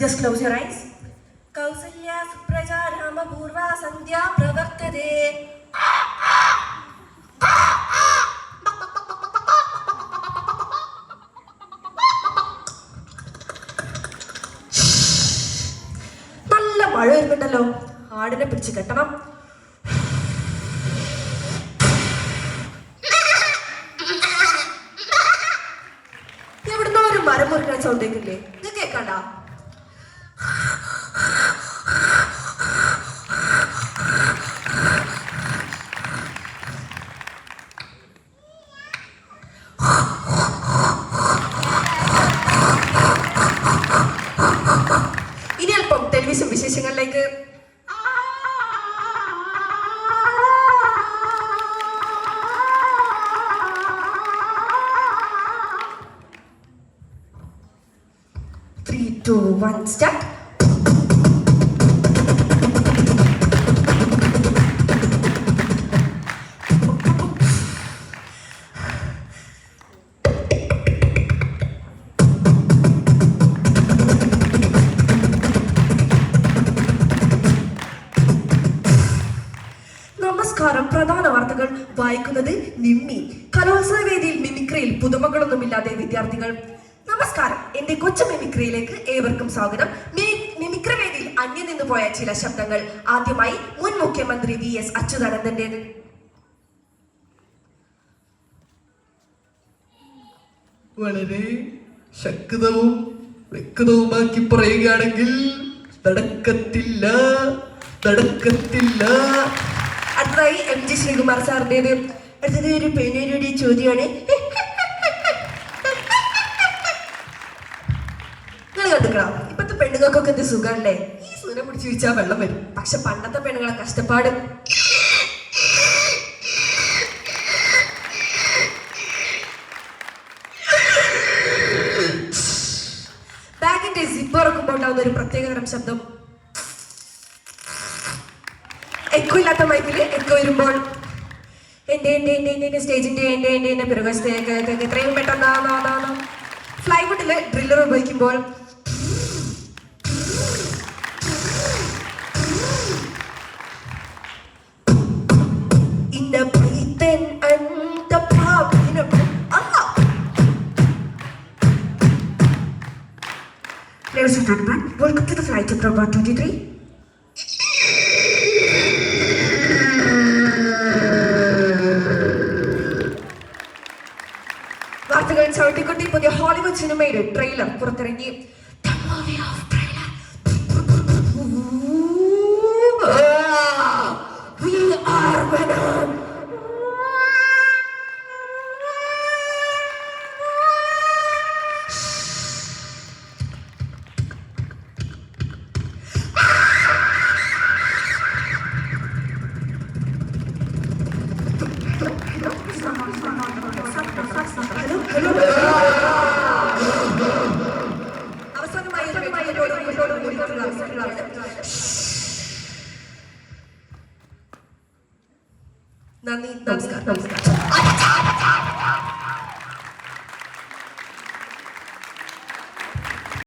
Just close your eyes. Kausalya Supraja Rama Purva Sandhya Pravartade. നല്ല മഴ വരുന്നുണ്ടല്ലോ. ആടിനെ പിടിച്ച് കെട്ടണം. എവിടുന്നോ ഒരു മരം മുറിക്കണ സൗണ്ട് കേൾക്കില്ലേ? ഇത് കേൾക്കണ്ട. ഇനി അല്പം ടെലിവിഷൻ വിശേഷങ്ങളിലേക്ക്. Three, two, one, start. നമസ്കാരം. പ്രധാന വാർത്തകൾ വായിക്കുന്നത് നിമ്മി. കലോത്സവ വേദിയിൽ മിമിക്രിയിൽ പുതുമകളൊന്നുമില്ലാതെ വിദ്യാർത്ഥികൾ. നമസ്കാരം, എന്റെ കൊച്ചു മിമിക്രിയിലേക്ക് ഏവർക്കും സ്വാഗതം. മിമിക്രി വേദിയിൽ അന്യം നിന്ന് പോയ ചില ശബ്ദങ്ങൾ. ആദ്യമായി മുൻ മുഖ്യമന്ത്രി VS അച്യുതാനന്ദന്റേത്. വളരെ ശക്തവും വ്യക്തവുമാക്കി പറയുകയാണെങ്കിൽ നടക്കത്തില്ല. അടുത്തതായി MG ശ്രീകുമാർ സാറിൻ്റെത്. അടുത്തത് ഒരു പേനയുടെ ചോദ്യമാണ്. നിങ്ങൾ കണ്ടുക്കണം, ഇപ്പത്തെ പെണ്ണുങ്ങൾക്കൊക്കെ എന്ത് സുഖമല്ലേ? ഈ സൂര്യ പിടിച്ച് വെച്ചാൽ വെള്ളം വരും. പക്ഷെ പണ്ടത്തെ പെണ്ണുങ്ങളെ കഷ്ടപ്പാട്. ബാഗിന്റെ സിപ്പ് ഇറക്കുമ്പോൾ ഉണ്ടാവുന്ന ഒരു പ്രത്യേകതരം ശബ്ദം. എക്കോ ഇല്ലാത്ത മൈക്കില് എക്കോ വരുമ്പോൾ എന്റെ സ്റ്റേജിന്റെ എന്റെ പിറകത്തേക്ക് എത്രയും പെട്ടെന്ന് ഫ്ലൈവുഡില് ഡ്രില്ലർ ഉപയോഗിക്കുമ്പോൾ Ladies and gentlemen, welcome to the flight of number 23. വാർത്തകൾ ചവിട്ടിക്കുട്ടി പുതിയ ഹോളിവുഡ് സിനിമയുടെ ട്രെയിലർ പുറത്തിറങ്ങി. നന്ദി, നമസ്കാരം.